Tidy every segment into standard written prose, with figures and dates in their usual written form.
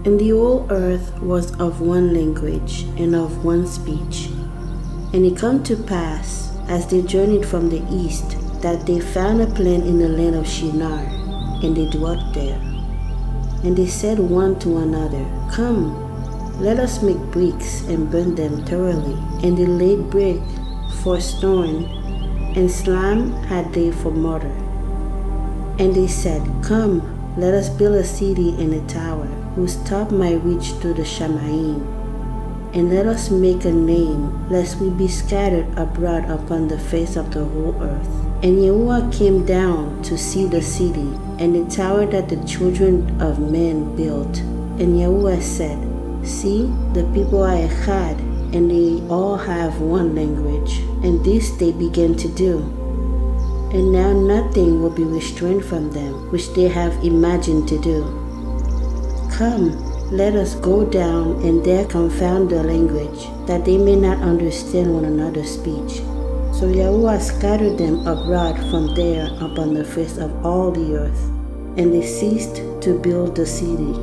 And the whole earth was of one language and of one speech. And it came to pass, as they journeyed from the east, that they found a plain in the land of Shinar, and they dwelt there. And they said one to another, Come, let us make bricks and burn them thoroughly. And they laid brick for stone, and slime had they for mortar. And they said, Come, let us build a city and a tower, whose top might reach to the Shamaim. And let us make a name, lest we be scattered abroad upon the face of the whole earth. And Yahuwah came down to see the city, and the tower that the children of men built. And Yahuwah said, See, the people are echad, and they all have one language. And this they began to do. And now nothing will be restrained from them, which they have imagined to do. Come, let us go down and there confound their language, that they may not understand one another's speech. So Yahuwah scattered them abroad from there upon the face of all the earth, and they ceased to build the city.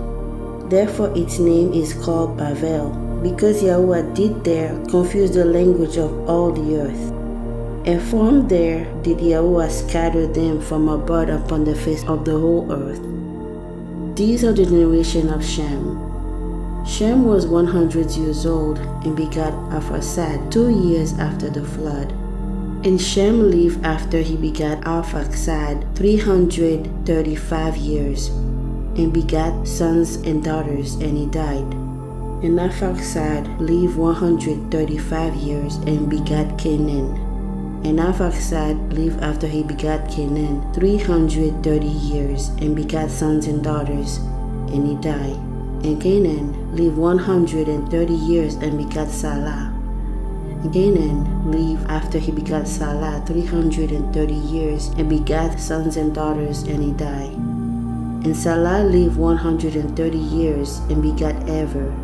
Therefore its name is called Babel, because Yahuwah did there confuse the language of all the earth. And from there did Yahuwah scatter them from abroad upon the face of the whole earth. These are the generation of Shem. Shem was 100 years old and begat Arphaxad 2 years after the flood. And Shem lived after he begat Arphaxad 335 years, and begat sons and daughters, and he died. And Arphaxad lived 135 years and begat Canaan. And Arphaxad lived after he begat Canaan 330 years, and begat sons and daughters, and he died. And Canaan lived 130 years and begat Salah. And Canaan lived after he begat Salah 330 years, and begat sons and daughters, and he died. And Salah lived 130 years and begat Ever.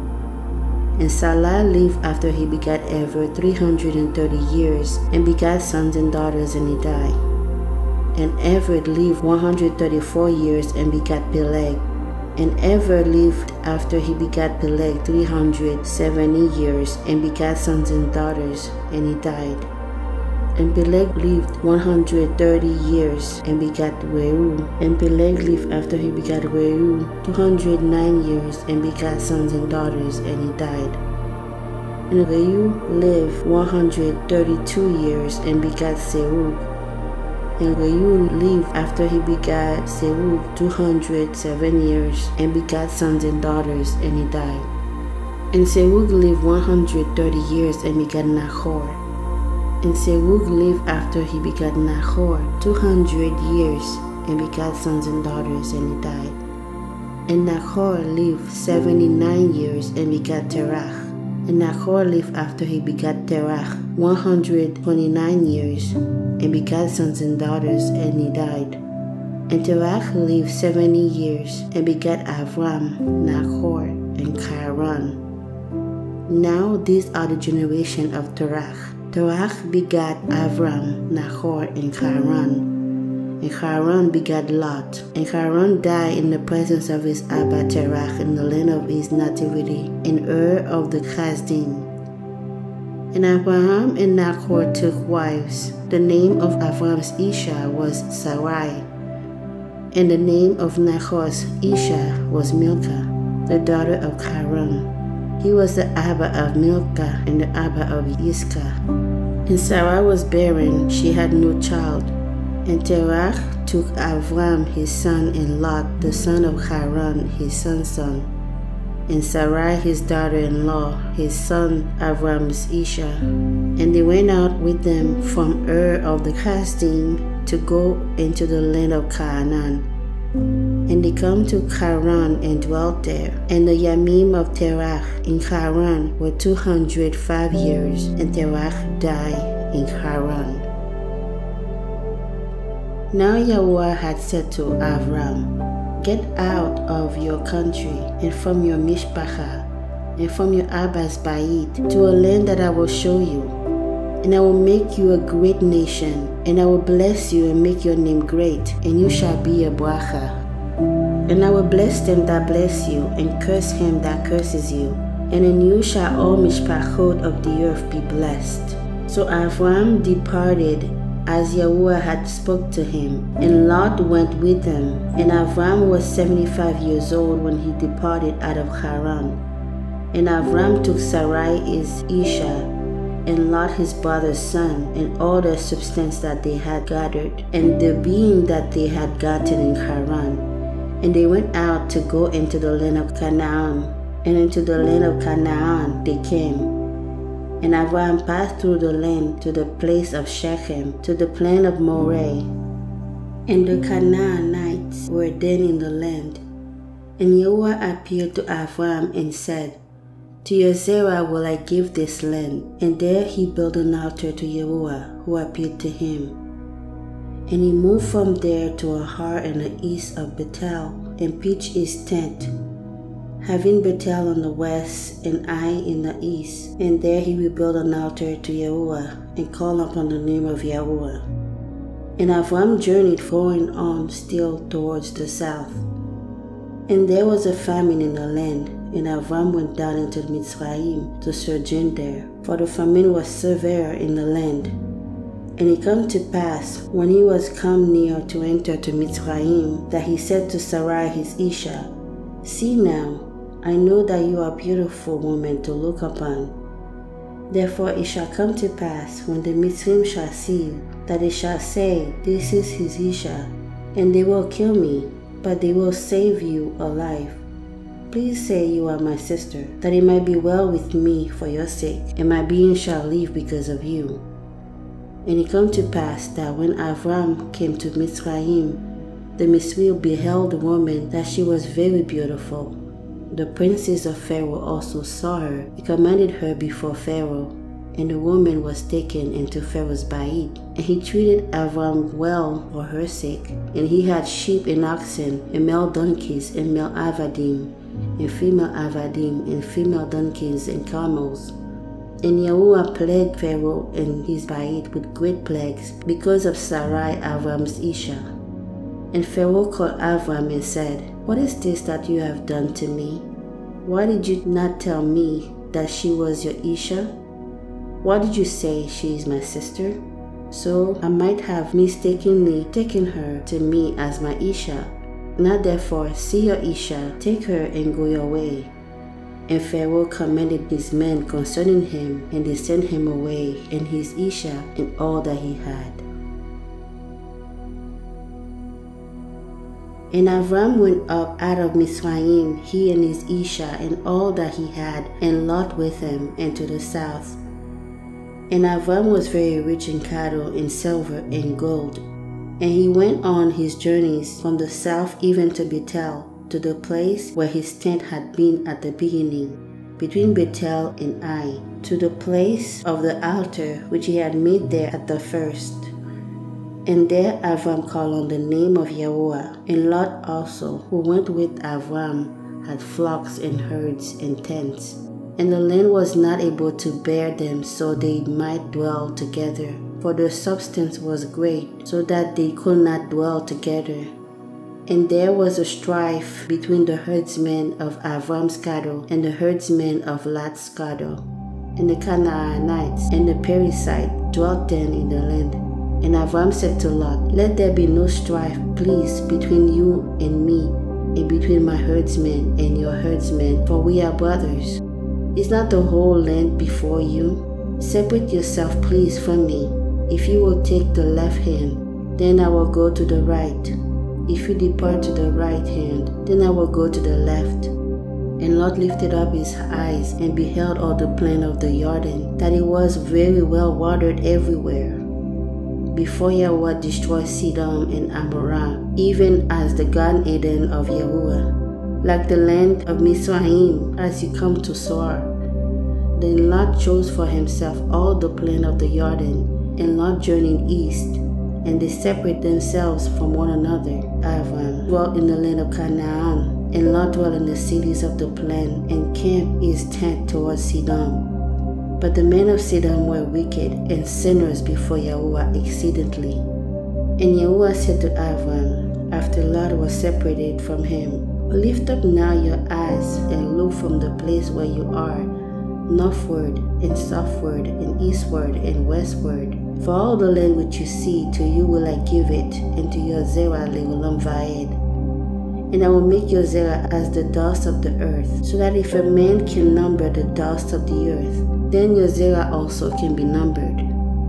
And Salah lived after he begat Ever 330 years, and begat sons and daughters, and he died. And Ever lived 134 years and begat Peleg. And Ever lived after he begat Peleg 370 years, and begat sons and daughters, and he died. And Peleg lived 130 years and begat Reu. And Peleg lived after he begat Reu 209 years and begat sons and daughters, and he died. And Reu lived 132 years and begat Serug. And Reu lived after he begat Serug 207 years and begat sons and daughters, and he died. And Serug lived 130 years and begat Nahor. And Serug lived after he begat Nahor 200 years and begat sons and daughters, and he died. And Nahor lived 79 years and begat Terach. And Nahor lived after he begat Terach 129 years and begat sons and daughters, and he died. And Terach lived 70 years and begat Avram, Nahor, and Charan. Now these are the generation of Terach. Terach begat Avram, Nahor, and Charan. And Charan begat Lot. And Charan died in the presence of his Abba Terach in the land of his nativity, in Ur of the Chazdim. And Abraham and Nahor took wives. The name of Avram's Isha was Sarai, and the name of Nahor's Isha was Milcah, the daughter of Charan. He was the Abba of Milcah and the Abba of Yiscah. And Sarah was barren, she had no child. And Terach took Avram his son, and Lot the son of Haran his son's son, and Sarai his daughter-in-law, his son Avram's Isha. And they went out with them from Ur of the Chazdim to go into the land of Canaan. And they come to Haran and dwelt there. And the Yamim of Terach in Haran were 205 years, and Terach died in Haran. Now Yahuwah had said to Avram, Get out of your country, and from your mishpacha, and from your Abba's Bait, to a land that I will show you. And I will make you a great nation, and I will bless you and make your name great, and you shall be a bracha. And And I will bless them that bless you, and curse him that curses you. And in you shall all mishpachot of the earth be blessed. So Avram departed as Yahuwah had spoke to him, and Lot went with him. And Avram was 75 years old when he departed out of Haran. And Avram took Sarai his Isha, and Lot his brother's son, and all the substance that they had gathered, and the being that they had gotten in Haran. And they went out to go into the land of Canaan, and into the land of Canaan they came. And Avram passed through the land to the place of Shechem, to the plain of Moreh. And the Canaanites were then in the land. And Yahuwah appeared to Avram and said, To your Zerah will I give this land. And there he built an altar to Yahuwah, who appeared to him. And he moved from there to a har in the east of Bethel, and pitched his tent, having Bethel on the west and Ai in the east. And there he will build an altar to Yahuwah, and call upon the name of Yahuwah. And Avram journeyed going on still towards the south. And there was a famine in the land, and Avram went down into Mitzrayim to sojourn there, for the famine was severe in the land. And it came to pass, when he was come near to enter to Mitzrayim, that he said to Sarai his Isha, See now, I know that you are a beautiful woman to look upon. Therefore it shall come to pass, when the Mitzrim shall see you, that they shall say, This is his Isha, and they will kill me, but they will save you alive. Please say you are my sister, that it might be well with me for your sake, and my being shall live because of you. And it came to pass that when Avram came to Mitzrayim, the Mitzri beheld the woman, that she was very beautiful. The princes of Pharaoh also saw her, and commanded her before Pharaoh. And the woman was taken into Pharaoh's bait. And he treated Avram well for her sake. And he had sheep and oxen, and male donkeys, and male avadim, and female avadim, and female donkeys, and camels. And Yahuwah plagued Pharaoh and his bait with great plagues, because of Sarai Avram's Isha. And Pharaoh called Avram and said, What is this that you have done to me? Why did you not tell me that she was your Isha? Why did you say she is my sister? So I might have mistakenly taken her to me as my Isha. Now therefore see your Isha, take her and go your way. And Pharaoh commanded his men concerning him, and they sent him away, and his Isha, and all that he had. And Avram went up out of Mitzrayim, he and his Isha, and all that he had, and Lot with him, and to the south. And Avram was very rich in cattle, in silver, and gold. And he went on his journeys from the south even to Bethel, to the place where his tent had been at the beginning, between Bethel and Ai, to the place of the altar which he had made there at the first. And there Avram called on the name of Yahuwah. And Lot also, who went with Avram, had flocks and herds and tents. And the land was not able to bear them, so they might dwell together. For their substance was great, so that they could not dwell together. And there was a strife between the herdsmen of Avram's cattle and the herdsmen of Lot's cattle. And the Canaanites and the Perizzites dwelt then in the land. And Avram said to Lot, Let there be no strife, please, between you and me, and between my herdsmen and your herdsmen, for we are brothers. Is not the whole land before you? Separate yourself, please, from me. If you will take the left hand, then I will go to the right. If you depart to the right hand, then I will go to the left. And Lot lifted up his eyes and beheld all the plain of the Jordan, that it was very well watered everywhere. Before Yahuwah destroyed Sodom and Amorah, even as the Garden Eden of Yahuwah, like the land of Mitzrayim as you come to Zoar. Then Lot chose for himself all the plain of the Jordan, and Lot journeyed east, and they separated themselves from one another. Avram dwelt in the land of Canaan, and Lot dwelt in the cities of the plain, and camped his tent towards Sodom. But the men of Sodom were wicked and sinners before Yahuwah exceedingly. And Yahuwah said to Avram, after Lot was separated from him. Lift up now your eyes and look from the place where you are, northward and southward and eastward and westward. For all the land which you see, to you will I give it, and to your zerah le'olam va'ed. And I will make your zerah as the dust of the earth, so that if a man can number the dust of the earth, then your zerah also can be numbered.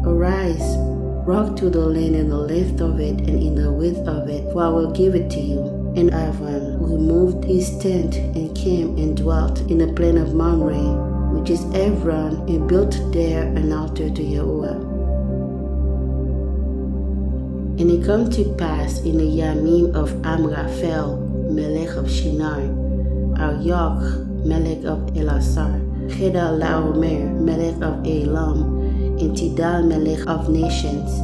Arise, walk through the land in the length of it and in the width of it, for I will give it to you. And Avram removed his tent and came and dwelt in the plain of Mamre, which is Hebron, and built there an altar to Yahuwah. And it came to pass in the Yamim of Amraphel, Melech of Shinar, Arioch, Melech of Elasar, Chedorlaomer, Melech of Elam, and Tidal, Melech of Nations,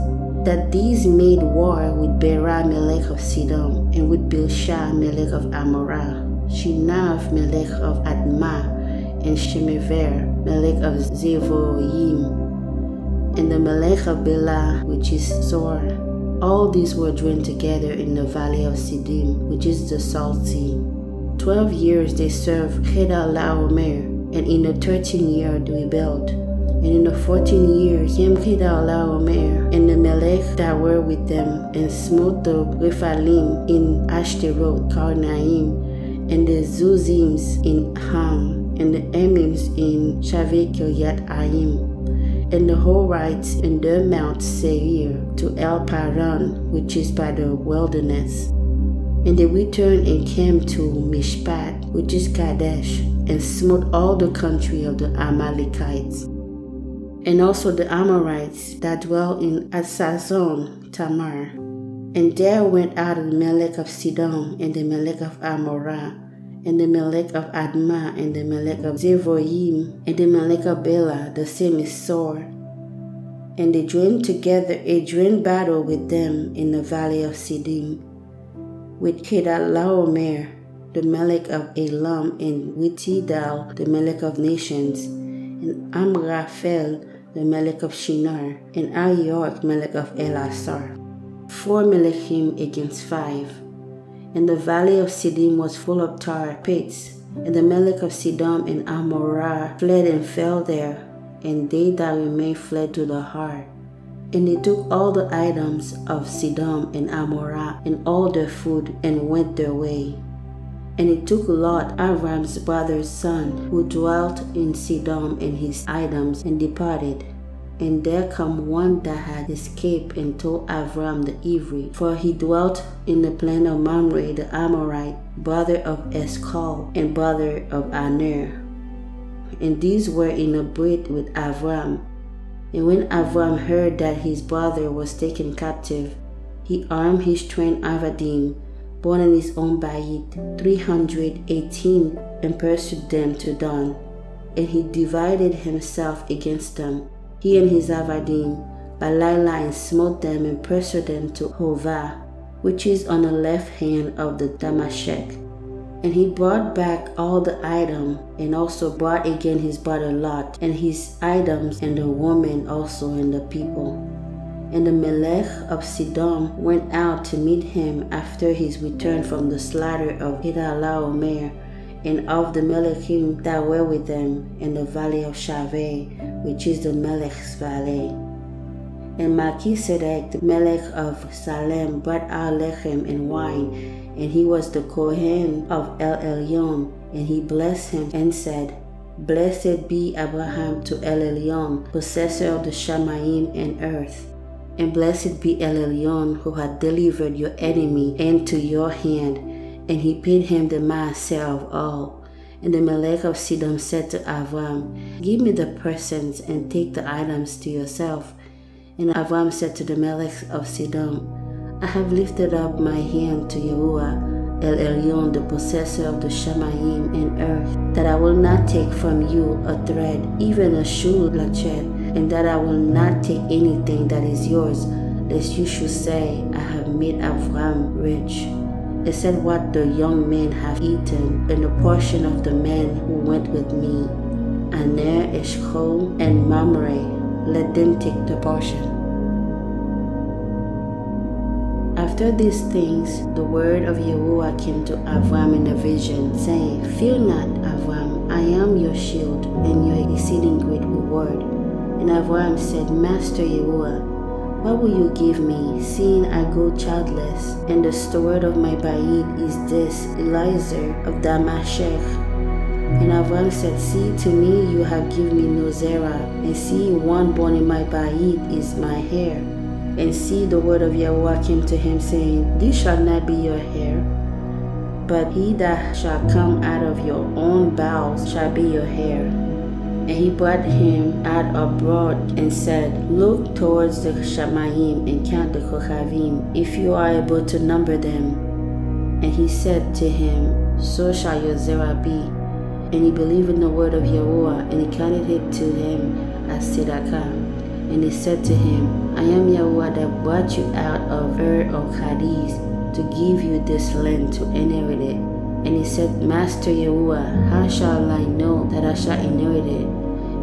that these made war with Bera, Melech of Sidom, and with Bilshah, Melech of Amorah, Shinav, Melech of Admah, and Shemever, Melech of Zeboim, and the Melech of Bela, which is Zor. All these were joined together in the valley of Siddim, which is the Salt Sea. 12 years they served Chedorlaomer, and in the 13th year they rebelled. And in the 14th year came Chedorlaomer and the Melech that were with them, and smote the Rephaim in Ashteroth, Karnaim, and the Zuzims in Ham, and the Emims in Shaveh Kiryat-Aim, and the Horites in the Mount Seir to El Paran, which is by the wilderness. And they returned and came to Mishpat, which is Kadesh, and smote all the country of the Amalekites, and also the Amorites that dwell in Atzazon Tamar. And there went out the Melech of Sidom, and the Melech of Amorah, and the Melech of Admah, and the Melech of Zeboim, and the Melech of Bela, the same is Sor. And they joined together a joint battle with them in the valley of Siddim, with Chedorlaomer, the Melech of Elam, and with Tidal, the Melech of Nations, and Amraphel, the Melech of Shinar, and Arioch, Melech of Elasar. 4 Melechim against 5. And the valley of Siddim was full of tar pits, and the Melech of Sidom and Amorah fled and fell there, and they that remained fled to the Har. And they took all the items of Sidom and Amorah and all their food, and went their way. And it took Lot, Avram's brother's son, who dwelt in Sidom, and his items, and departed. And there come one that had escaped and told Avram the Ivri, for he dwelt in the plain of Mamre the Amorite, brother of Eshcol, and brother of Aner. And these were in a brit with Avram. And when Avram heard that his brother was taken captive, he armed his trained Avadim, born in his own bayit, 318, and pursued them to Dan. And he divided himself against them, he and his Avadim, by Lailah, and smote them and pursued them to Hovah, which is on the left hand of the Damashek. And he brought back all the items, and also brought again his brother Lot, and his items, and the woman also, and the people. And the Melech of Sidom went out to meet him after his return from the slaughter of Chedorlaomer, and of the Melechim that were with them in the valley of Shaveh, which is the Melech's valley. And Melchizedek, the Melech of Salem, brought out lechem and wine, and he was the Kohen of El Elyon, and he blessed him and said, Blessed be Abraham to El Elyon, possessor of the Shamayim and earth. And blessed be El Elyon, who had delivered your enemy into your hand. And he paid him the maaseh of all. And the Melech of Sidom said to Avram, Give me the presents, and take the items to yourself. And Avram said to the Melech of Sidom, I have lifted up my hand to Yahuwah, El Elyon, the possessor of the Shamayim and earth, that I will not take from you a thread, even a shoe latchet, and that I will not take anything that is yours, lest you should say, I have made Avram rich. Except what the young men have eaten, and the portion of the men who went with me, Aner, Eshcol, and Mamre, let them take the portion. After After these things, the word of Yahuwah came to Avram in a vision, saying, Fear not, Avram, I am your shield and your exceeding great reward. And Avram said, Master Yahuwah, what will you give me, seeing I go childless? And the steward of my bait is this, Eliezer of Damascus. And Avram said, See, to me you have given me no zerah, and see, one born in my bait is my heir. And see, the word of Yahuwah came to him, saying, This shall not be your heir, but he that shall come out of your own bowels shall be your heir. And he brought him out abroad and said, Look towards the Shamayim and count the Kochavim, if you are able to number them. And he said to him, So shall your zerah be. And he believed in the word of Yahuwah, and he counted it to him as tsedakah. And he said to him, I am Yahuwah that brought you out of of Hades to give you this land to inherit it. And he said, Master Yahuwah, how shall I know that I shall inherit it?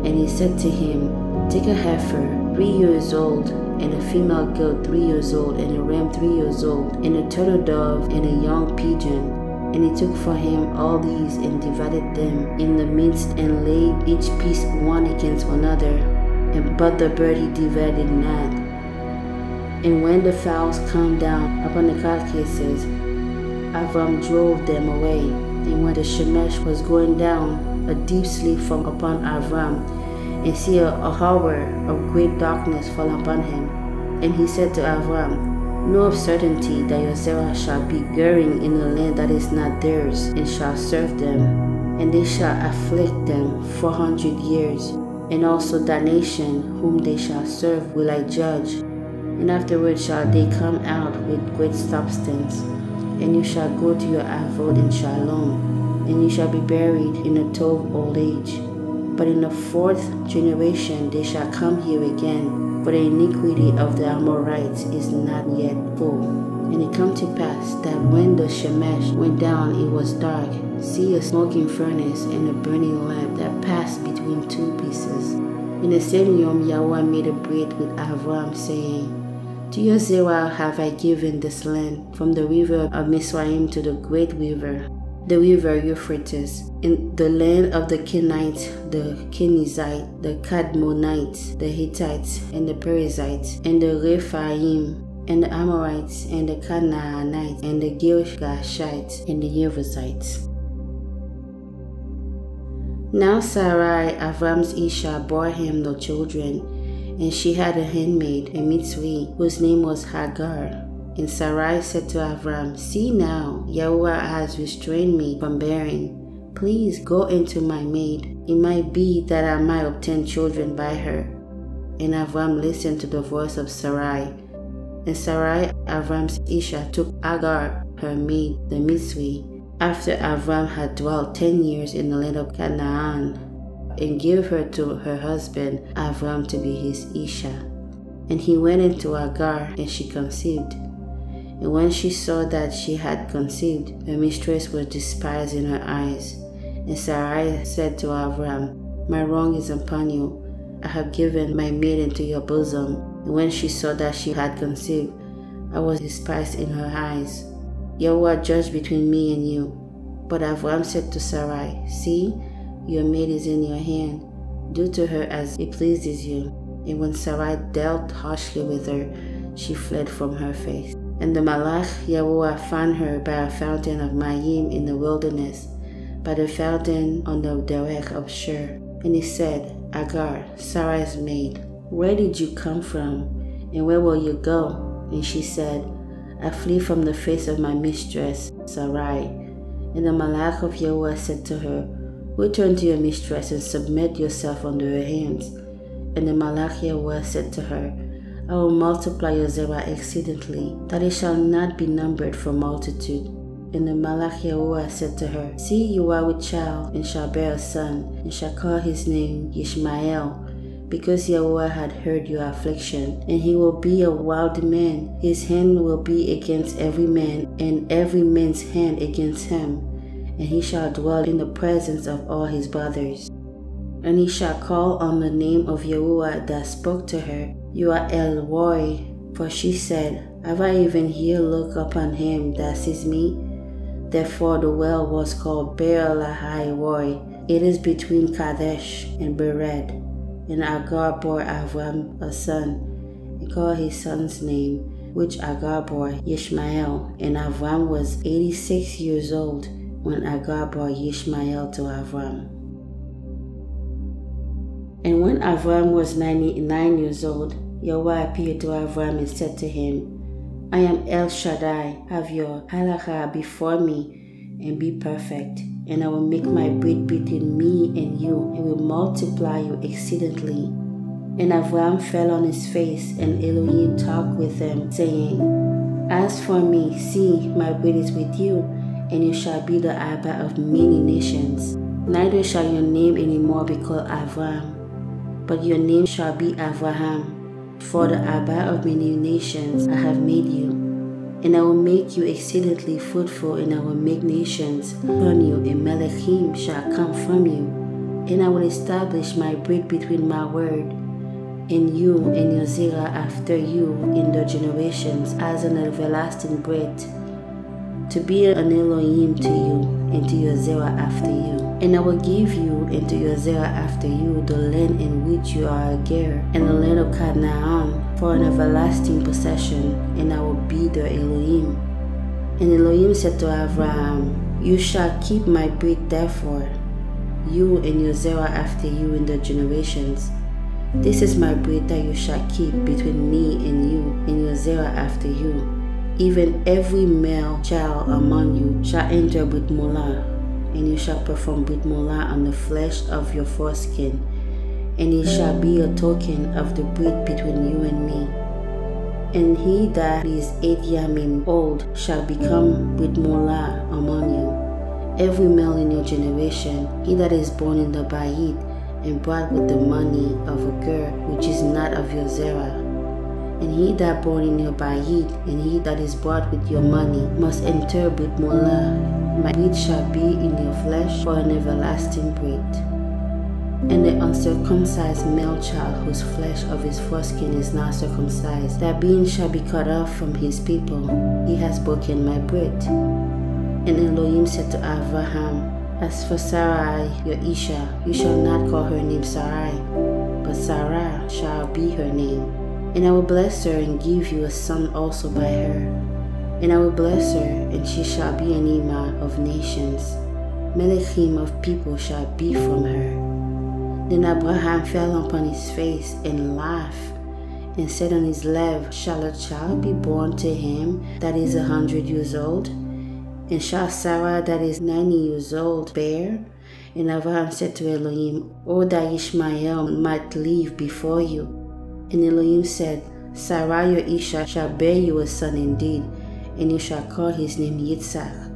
And he said to him, Take a heifer 3 years old, and a female goat 3 years old, and a ram 3 years old, and a turtle dove, and a young pigeon. And he took for him all these, and divided them in the midst, and laid each piece one against another. But the bird he divided not. And when the fowls come down upon the carcasses, Avram drove them away. And when the Shemesh was going down, a deep sleep fell upon Avram, and see a hour of great darkness fall upon him. And he said to Avram, Know of certainty that your zerah shall be growing in a land that is not theirs, and shall serve them, and they shall afflict them 400 years. And also that nation whom they shall serve will I judge. And afterward shall they come out with great substance. And you shall go to your abode in Shalom, and you shall be buried in a told old age. But in the 4th generation they shall come here again, for the iniquity of the Amorites is not yet full. And it come to pass that when the Shemesh went down, it was dark. See, a smoking furnace and a burning lamp that passed between 2 pieces. In the same yom, Yahuwah made a brit with Avram, saying, To your zerah have I given this land, from the river of Mizraim to the great river, the river Euphrates, in the land of the Kenites, the Kenizzites, the Kadmonites, the Hittites, and the Perizzites, and the Rephaim, and the Amorites, and the Canaanites, and the Girgashites, and the Jebusites. Now Sarai, Avram's Isha, bore him no children, and she had a handmaid, a Mitzri, whose name was Hagar. And Sarai said to Avram, See now, Yahuwah has restrained me from bearing. Please go into my maid. It might be that I might obtain children by her. And Avram listened to the voice of Sarai. And Sarai, Avram's Isha, took Hagar, her maid, the Mitzri, after Avram had dwelt 10 years in the land of Canaan, and gave her to her husband Avram to be his Isha. And he went into Hagar, and she conceived. And when she saw that she had conceived, her mistress was despised in her eyes. And Sarai said to Avram, My wrong is upon you. I have given my maid into your bosom. And when she saw that she had conceived, I was despised in her eyes. Yahuwah judged between me and you. But Avram said to Sarai, See, your maid is in your hand. Do to her as it pleases you. And when Sarai dealt harshly with her, she fled from her face. And the Malach Yahuwah found her by a fountain of Mayim in the wilderness, by the fountain on the derech of Shur. And he said, Hagar, Sarai's maid, where did you come from, and where will you go? And she said, I flee from the face of my mistress, Sarai. And the Malach of Yahuwah said to her, Return to your mistress and submit yourself under her hands. And the Malach Yahuwah said to her, I will multiply your zerah exceedingly, that it shall not be numbered for multitude. And the Malach Yahuwah said to her, See, you are with child, and shall bear a son, and shall call his name Yishmael, because Yahuwah had heard your affliction. And he will be a wild man. His hand will be against every man, and every man's hand against him. And he shall dwell in the presence of all his brothers. And he shall call on the name of Yahuwah that spoke to her, You are El Roi. For she said, Have I even here look upon him that sees me? Therefore the well was called Beer-lahai-roi. It is between Kadesh and Bereshit. And Agar bore Avram a son, and called his son's name, which Agar bore, Ishmael. And Avram was 86 years old when Agar bore Ishmael to Avram. And when Avram was 99 years old, Yahweh appeared to Avram and said to him, I am El Shaddai, have your halakha before me, and be perfect. And I will make my brit between me and you, and will multiply you exceedingly. And Avram fell on his face, and Elohim talked with him, saying, As for me, see, my brit is with you, and you shall be the Abba of many nations. Neither shall your name any more be called Avram, but your name shall be Abraham. For the Abba of many nations I have made you. And I will make you exceedingly fruitful, and I will make nations upon you, and Melechim shall come from you. And I will establish my brit between my word and you and your zerah after you in the generations as an everlasting brit, to be an Elohim to you and to your zerah after you. And I will give you and to your zerah after you the land in which you are a ger, and the land of Canaan for an everlasting possession, and I will be their Elohim. And Elohim said to Abraham, You shall keep my brit therefore, you and your zerah after you in the generations. This is my brit that you shall keep between me and you and your zerah after you. Even every male child among you shall enter brit milah, and you shall perform brit milah on the flesh of your foreskin, and it shall be a token of the brit between you and me. And he that is 8 yamim old shall become brit milah among you. Every male in your generation, he that is born in the bayit, and brought with the money of a ger which is not of your zerah. And he that born in your bayit, and he that is brought with your money, must enter brit milah. My brit shall be in your flesh for an everlasting brit. And the uncircumcised male child whose flesh of his foreskin is not circumcised, that being shall be cut off from his people. He has broken my brit. And Elohim said to Abraham, As for Sarai, your Isha, you shall not call her name Sarai, but Sarah shall be her name. And I will bless her and give you a son also by her. And I will bless her, and she shall be an imah of nations. Melechim of people shall be from her. Then Abraham fell upon his face and laughed, and said on his left, Shall a child be born to him that is 100 years old? And shall Sarah that is 90 years old bear? And Abraham said to Elohim, O that Ishmael might live before you. And Elohim said, Sarah your Isha shall bear you a son indeed, and you shall call his name Yitzhak.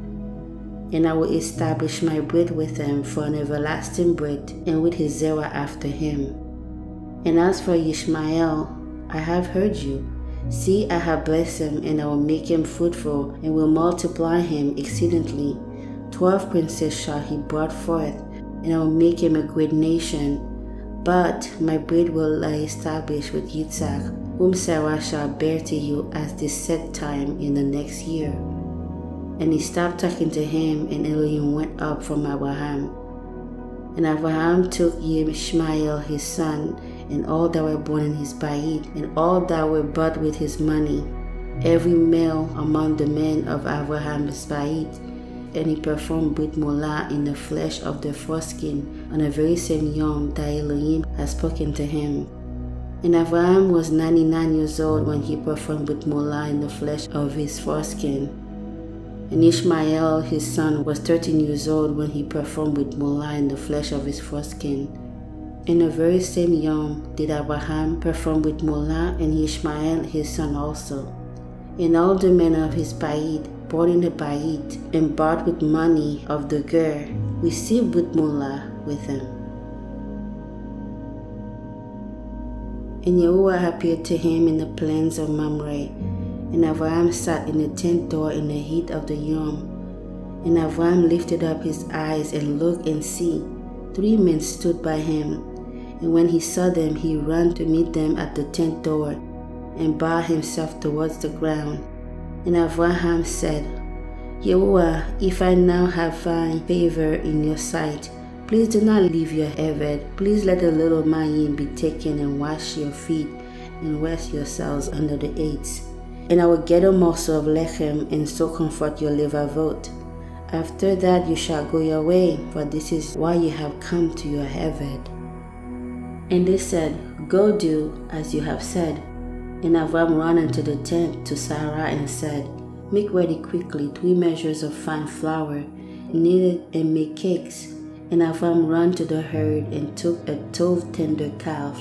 And I will establish my brit with him for an everlasting brit, and with his zerah after him. And as for Ishmael, I have heard you. See, I have blessed him, and I will make him fruitful, and will multiply him exceedingly. 12 princes shall he brought forth, and I will make him a great nation. But my brit will I establish with Yitzhak, whom Sarah shall bear to you at the set time in the next year. And he stopped talking to him, and Elohim went up from Abraham. And Abraham took Ishmael his son, and all that were born in his bayit, and all that were bought with his money, every male among the men of Abraham's bayit, and he performed brit milah in the flesh of the foreskin on the very same yom that Elohim had spoken to him. And Abraham was 99 years old when he performed brit milah in the flesh of his foreskin. And Ishmael his son was 13 years old when he performed brit milah in the flesh of his foreskin. In the very same yom did Abraham perform brit milah, and Ishmael his son also. And all the men of his bayit, born in the bayit, and bought with money of the ger, received brit milah with him. And Yahuwah appeared to him in the plains of Mamre. And Abraham sat in the tent door in the heat of the yom. And Abraham lifted up his eyes and looked, and see, 3 men stood by him. And when he saw them, he ran to meet them at the tent door. and bowed himself towards the ground. And Abraham said, Yahuwah, if I now have found favor in your sight, please do not leave your Eved. Please let the little Mayim be taken and wash your feet and rest yourselves under the aids. And I will get a morsel of lechem and so comfort your levavot. After that you shall go your way, for this is why you have come to your Eved. And they said, Go do as you have said. And Avram ran into the tent to Sarah and said, Make ready quickly 3 measures of fine flour, knead it and make cakes. And Avram ran to the herd and took a 12-tender calf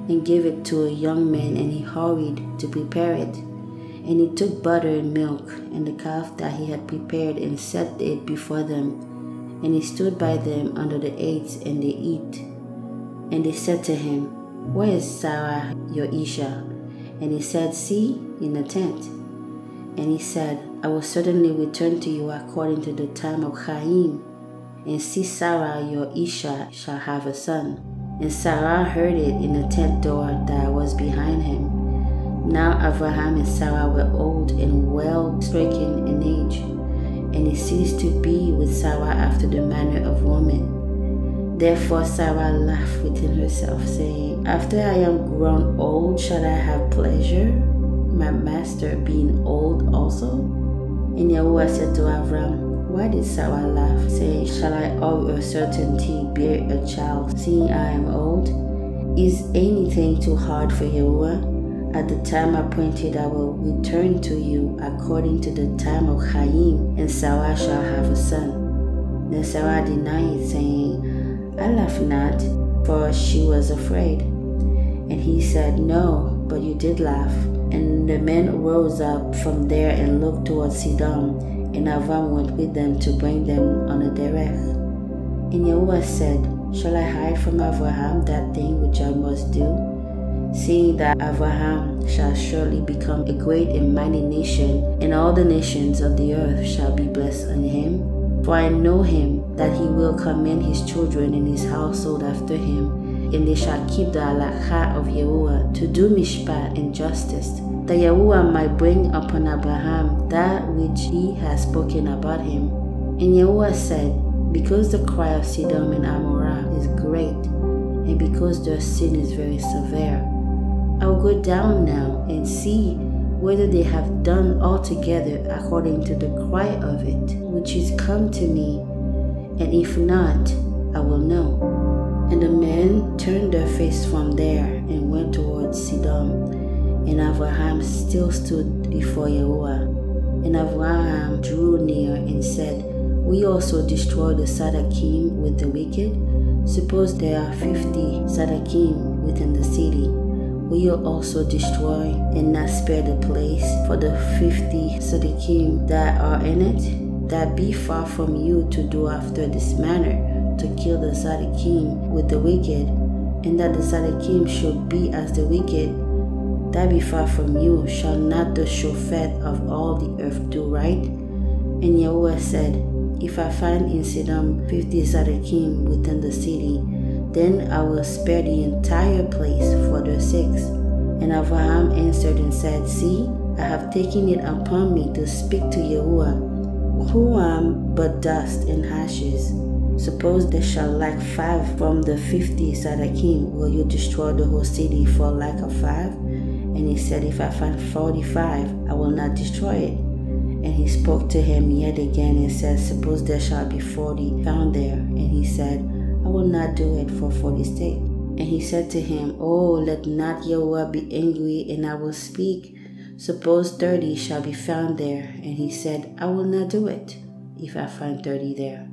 and gave it to a young man, and he hurried to prepare it. And he took butter and milk and the calf that he had prepared and set it before them. And he stood by them under the aids, and they eat. And they said to him, Where is Sarah your Isha? And he said, See, in the tent. And he said, I will certainly return to you according to the time of Chaim, and see Sarah your Isha shall have a son. And Sarah heard it in the tent door that was behind him. Now Abraham and Sarah were old and well stricken in age, and he ceased to be with Sarah after the manner of women. Therefore Sarah laughed within herself, saying, After I am grown old, shall I have pleasure, my master being old also? And Yahuwah said to Avram, Why did Sarah laugh, saying, Shall I of a certainty bear a child, seeing I am old? Is anything too hard for Yahuwah? At the time appointed I will return to you according to the time of Chaim, and Sarah shall have a son. Then Sarah denied, saying, I laugh not, for she was afraid. And he said, No, but you did laugh. And the men rose up from there and looked towards Sidon, and Avram went with them to bring them on a derech. And Yahuwah said, Shall I hide from Abraham that thing which I must do? Seeing that Abraham shall surely become a great and mighty nation, and all the nations of the earth shall be blessed in him. For I know him, that he will commend his children and his household after him, and they shall keep the halakha of Yahuwah, to do mishpat and justice, that Yahuwah might bring upon Abraham that which he has spoken about him. And Yahuwah said, Because the cry of Sodom and Amorah is great, and because their sin is very severe, I will go down now and see whether they have done altogether according to the cry of it, which is come to me, and if not, I will know. And the men turned their face from there and went towards Sodom, and Abraham still stood before Yahuwah. And Abraham drew near and said, We also destroy the tzedakim with the wicked? Suppose there are 50 tzedakim within the city. Will you also destroy and not spare the place for the 50 tzedakim that are in it? That be far from you to do after this manner, to kill the tzedakim with the wicked, and that the tzedakim should be as the wicked. That be far from you. Shall not the shofet of all the earth do right? And Yahuwah said, If I find in Sodom 50 tzedakim within the city, then I will spare the entire place for their sakes. And Abraham answered and said, See, I have taken it upon me to speak to Yahuwah, who am but dust and ashes. Suppose there shall lack 5 from the 50 tzedakim, will you destroy the whole city for lack of 5? And he said, If I find 45, I will not destroy it. And he spoke to him yet again and said, Suppose there shall be 40 found there. And he said, I will not do it for 40's sake. And he said to him, Oh, let not Yahuwah be angry, and I will speak. Suppose 30 shall be found there. And he said, I will not do it, if I find 30 there.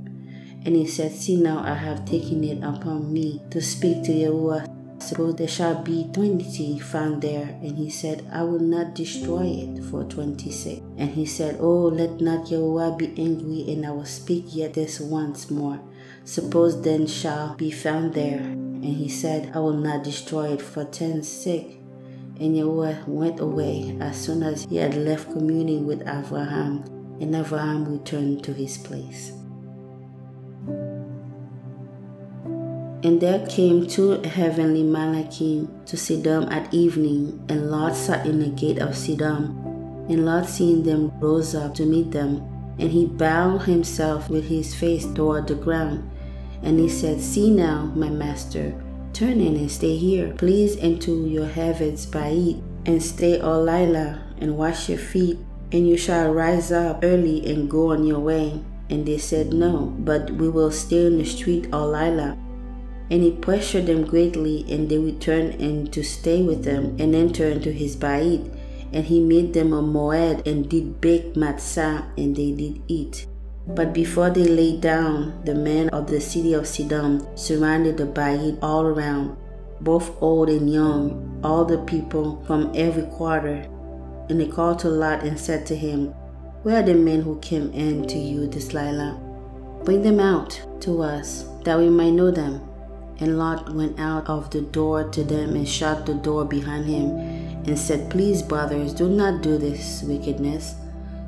And he said, See now, I have taken it upon me to speak to Yahuwah. Suppose there shall be 20 found there. And he said, I will not destroy it for 20's sake. And he said, Oh, let not Yahuwah be angry, and I will speak yet this once more. Suppose then shall be found there. And he said, I will not destroy it for 10's sake. And Yahuwah went away as soon as he had left communing with Abraham, and Abraham returned to his place. And there came 2 heavenly Malachim to Sodom at evening, and Lot sat in the gate of Sodom. And Lot, seeing them, rose up to meet them, and he bowed himself with his face toward the ground. And he said, See now, my master, turn in and stay here. Please into your heaven's bait, and stay all Lila, and wash your feet, and you shall rise up early and go on your way. And they said, No, but we will stay in the street all Lila. And he pressured them greatly, and they returned and to stay with them, and enter into his bait. And he made them a moed, and did bake matzah, and they did eat. But before they lay down, the men of the city of Sodom surrounded the bait all around, both old and young, all the people from every quarter. And they called to Lot and said to him, Where are the men who came in to you this Lila? Bring them out to us, that we might know them. And Lot went out of the door to them and shut the door behind him, and said, Please, brothers, do not do this wickedness.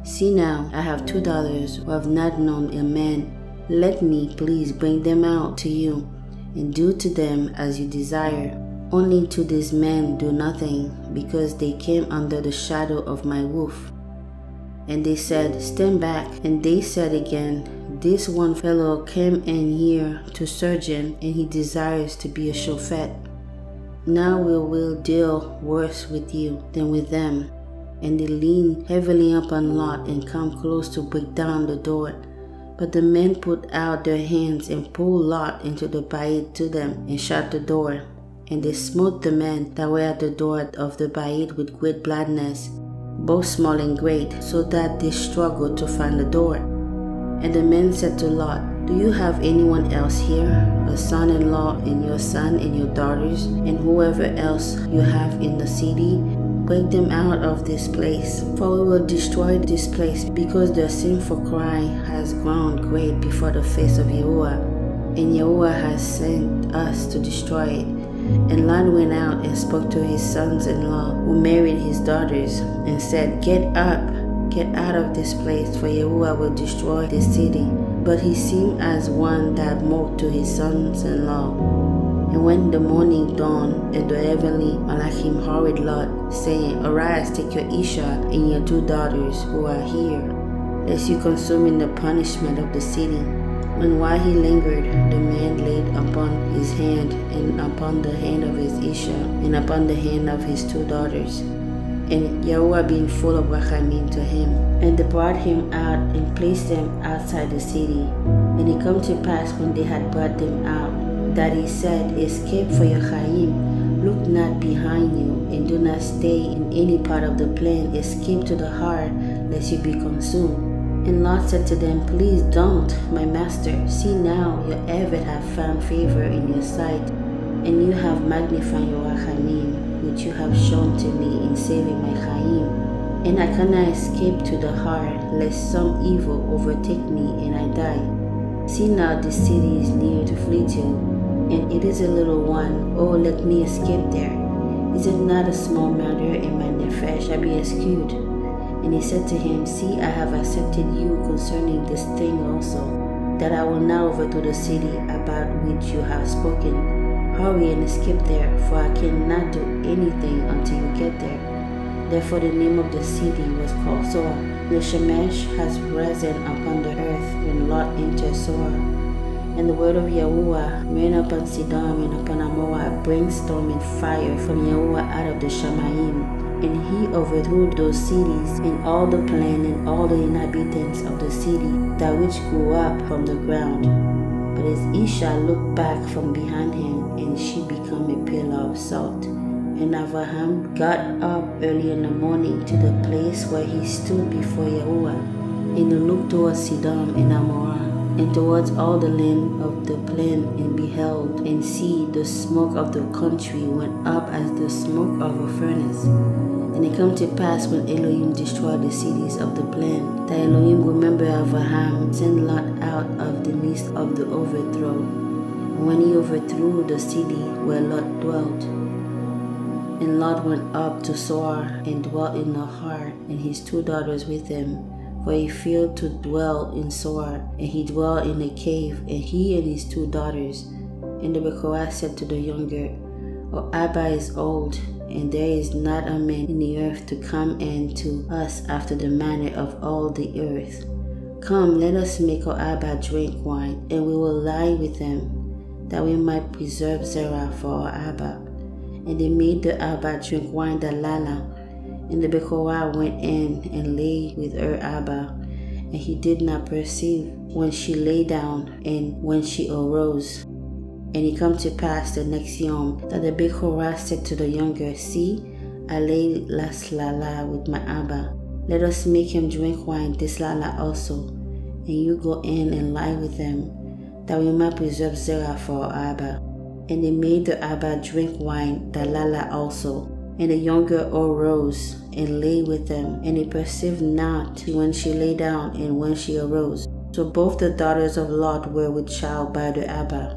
See now, I have 2 daughters who have not known a man. Let me please bring them out to you, and do to them as you desire. Only to these men do nothing, because they came under the shadow of my roof. And they said, Stand back. And they said again, This one fellow came in here to surgeon, and he desires to be a shofet. Now we will deal worse with you than with them. And they leaned heavily upon Lot and come close to break down the door. But the men put out their hands and pulled Lot into the bait to them and shut the door. And they smote the men that were at the door of the bait with great gladness, both small and great, so that they struggled to find the door. And the men said to Lot, Do you have anyone else here, a son-in-law, and your son and your daughters, and whoever else you have in the city? Break them out of this place, for we will destroy this place, because their sinful cry has grown great before the face of Yahuwah, and Yahuwah has sent us to destroy it. And Lot went out and spoke to his sons-in-law, who married his daughters, and said, Get up, get out of this place, for Yahuwah will destroy this city. But he seemed as one that mocked to his sons-in-law. And when the morning dawned, and the heavenly Malachim hurried Lot, saying, Arise, take your Isha and your 2 daughters who are here, lest you consume in the punishment of the city. And while he lingered, the man laid upon his hand, and upon the hand of his Isha, and upon the hand of his 2 daughters. And Yahuwah being full of rachamim to him, and they brought him out and placed them outside the city. And it come to pass, when they had brought them out, that he said, Escape for your Chaim, look not behind you, and do not stay in any part of the plain. Escape to the heart, lest you be consumed. And Lot said to them, Please don't, my master. See now, your Eved have found favor in your sight, and you have magnified your rachamim, which you have shown to me in saving my Chaim. And I cannot escape to the heart, lest some evil overtake me and I die. See now, this city is near to flee to, and it is a little one. Oh, let me escape there. Is it not a small matter, and my nefesh shall be rescued? And he said to him, See, I have accepted you concerning this thing also, that I will not overthrow the city about which you have spoken. Hurry and escape there, for I cannot do anything until you get there. Therefore the name of the city was called Zoar. The Shemesh has risen upon the earth when Lot entered Zoar. And the word of Yahuwah ran upon Sodom and upon Amorah, brimstone and fire from Yahuwah out of the Shamayim. And he overthrew those cities, and all the plain, and all the inhabitants of the city, that which grew up from the ground. But his Isha looked back from behind him, and she became a pillar of salt. And Abraham got up early in the morning to the place where he stood before Yahuwah, and he looked towards Sodom and Amorah, and towards all the land of the plain, and beheld, and see, the smoke of the country went up as the smoke of a furnace. And it came to pass, when Elohim destroyed the cities of the plain, that Elohim remembered Abraham, sent Lot out of the midst of the overthrow. And when he overthrew the city where Lot dwelt, and Lot went up to Zoar, and dwelt in the heart, and his 2 daughters with him. For he failed to dwell in Zoar, and he dwelt in a cave, and he and his 2 daughters. And the Bereshit said to the younger, "O Abba is old, and there is not a man in the earth to come in to us after the manner of all the earth. Come, let us make our Abba drink wine, and we will lie with them, that we might preserve Zerah for our Abba." And they made the Abba drink wine Talorah. And the Bereshit went in and lay with her Abba, and he did not perceive when she lay down and when she arose. And it come to pass the next yom that the Bereshit said to the younger, "See, I lay last lala with my Abba. Let us make him drink wine this lala also, and you go in and lie with them, that we might preserve Zerah for our Abba." And they made the Abba drink wine Talorah also. And the younger arose and lay with them, and he perceived not when she lay down and when she arose. So both the daughters of Lot were with child by the Abba.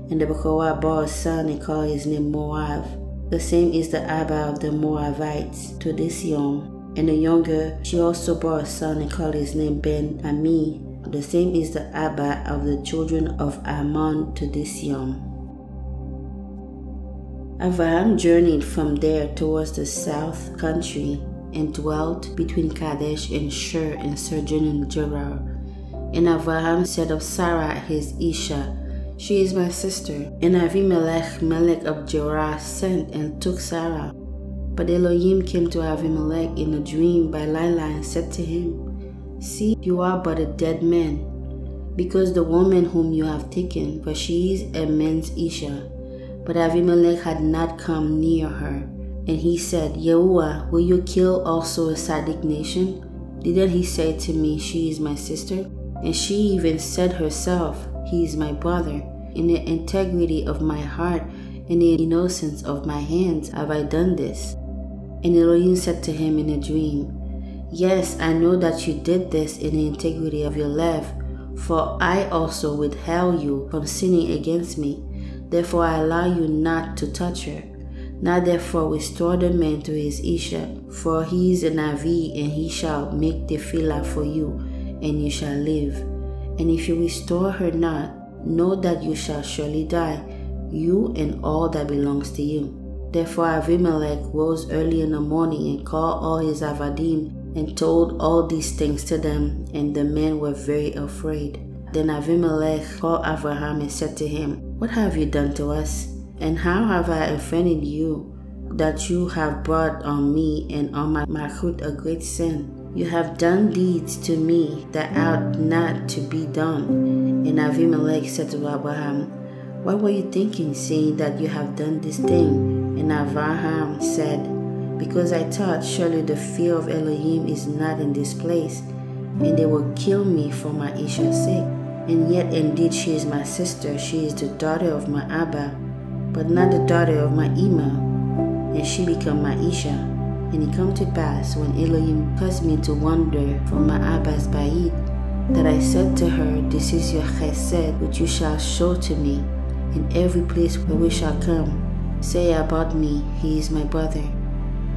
And the Bereshit bore a son and called his name Moab. The same is the Abba of the Moabites to this yom. And the younger, she also bore a son and called his name Ben-Ami. The same is the Abba of the children of Ammon to this yom. Abraham journeyed from there towards the south country, and dwelt between Kadesh and Shur, and sojourned in Gerar. And Abraham said of Sarah his Isha, "She is my sister." And Avimelech, Melech of Gerar, sent and took Sarah. But Elohim came to Avimelech in a dream by Lila and said to him, "See, you are but a dead man, because the woman whom you have taken, for she is a man's Isha." But Avimelech had not come near her. And he said, "Yahuwah, will you kill also a Sadiq nation? Didn't he say to me, she is my sister? And she even said herself, he is my brother. In the integrity of my heart and the innocence of my hands have I done this." And Elohim said to him in a dream, "Yes, I know that you did this in the integrity of your life, for I also withheld you from sinning against me. Therefore I allow you not to touch her. Now therefore restore the man to his Isha, for he is an Avi, and he shall make tefillah for you, and you shall live. And if you restore her not, know that you shall surely die, you and all that belongs to you." Therefore Avimelech rose early in the morning and called all his Avadim, and told all these things to them, and the men were very afraid. Then Avimelech called Abraham and said to him, "What have you done to us? And how have I offended you, that you have brought on me and on my malchut a great sin? You have done deeds to me that ought not to be done." And Avimelech said to Abraham, "What were you thinking, saying that you have done this thing?" And Abraham said, "Because I thought, surely the fear of Elohim is not in this place, and they will kill me for my Isha's sake. And yet indeed she is my sister, she is the daughter of my Abba, but not the daughter of my Ima, and she become my Isha." And it come to pass, when Elohim caused me to wander from my Abba's Bait, that I said to her, "This is your chesed, which you shall show to me. In every place where we shall come, say about me, he is my brother."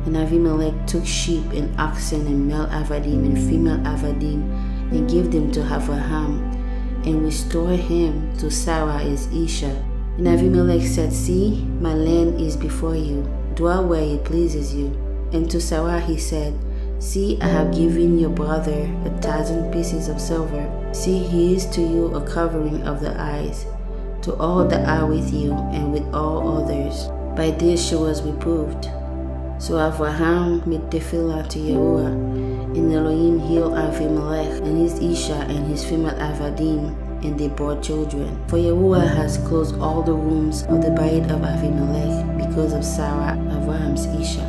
And Avimelech took sheep and oxen and male Avadim and female Avadim, and gave them to Abraham, and restored him to Sarah his Isha. And Avimelech said, "See, my land is before you, dwell where it pleases you." And to Sarah he said, "See, I have given your brother 1,000 pieces of silver. See, he is to you a covering of the eyes, to all that are with you, and with all others." By this she was reproved. So Abraham made tefillah to Yahuwah, and Elohim healed Avimelech and his Isha and his female Avadim, and they bore children. For Yahuwah has closed all the wombs of the Bait of Avimelech because of Sarah, Abraham's Isha.